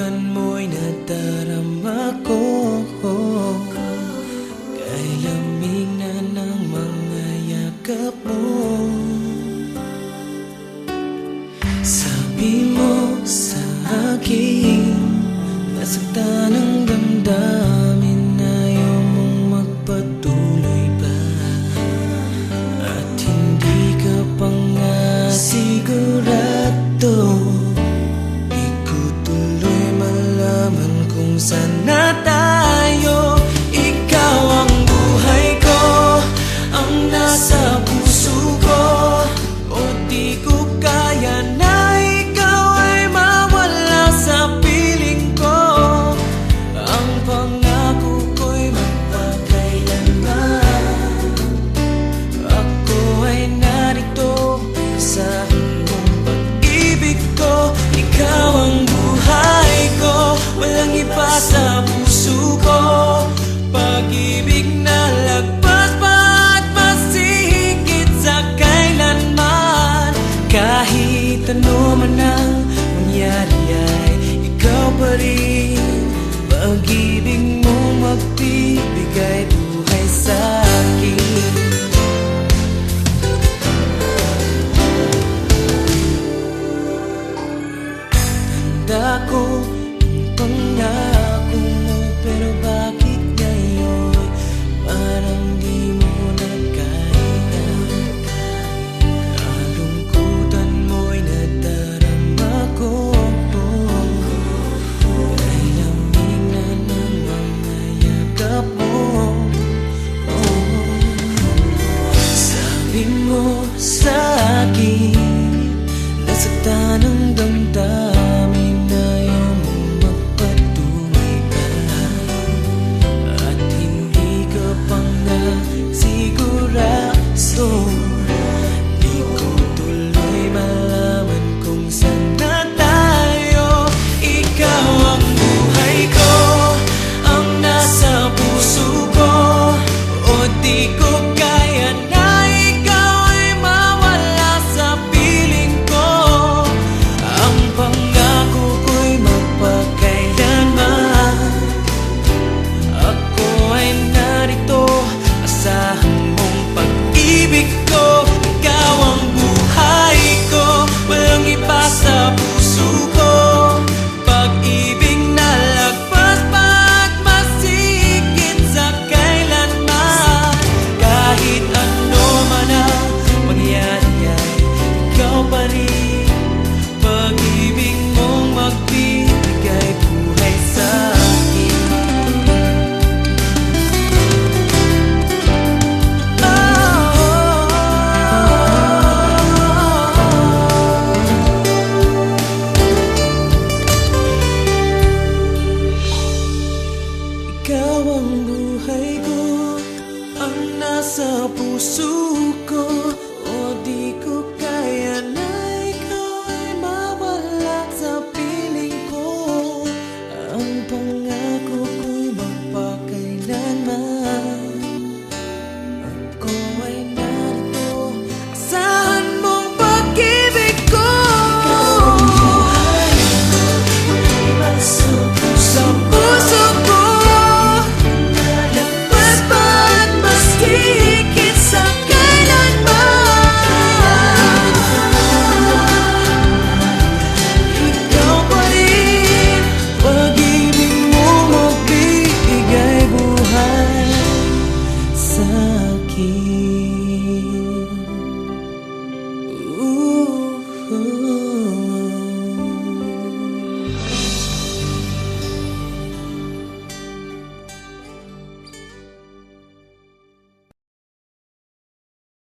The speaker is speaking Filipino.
kalungkutan mo'y nadarama ko. Kay lamig na ng mga yakap mo. Sabi mo sa akin, nasaktan ang damdamin, ayaw mong magpatuloy pa. At hindi ka pa nga sigurado. Di ko tuloy malaman kung saan na tayo. Ikaw ang buhay ko, ang nasa puso ko. O di ko kaya na ikaw ay mawala sa piling ko. Ang pangako ko'y magpakailanman. Ako ay narito sa iyong pag-ibig ko. Ikaw ang buhay ko, walang iba sa puso ko. Pag-ibig na lagpas pa at masihigit sa kailanman. Kahit ano man ang mangyari ay ikaw pa rin. Pag-ibig mo magbibigay buhay sa akin. Tanda ko ang pangako mo, pero bakit ngayon parang di mo na kaya? Kalungkutan mo'y nadarama ko. Kay lamig na ng mga yakap mo. Sabi mo sa akin, nasaktan ang damdamin,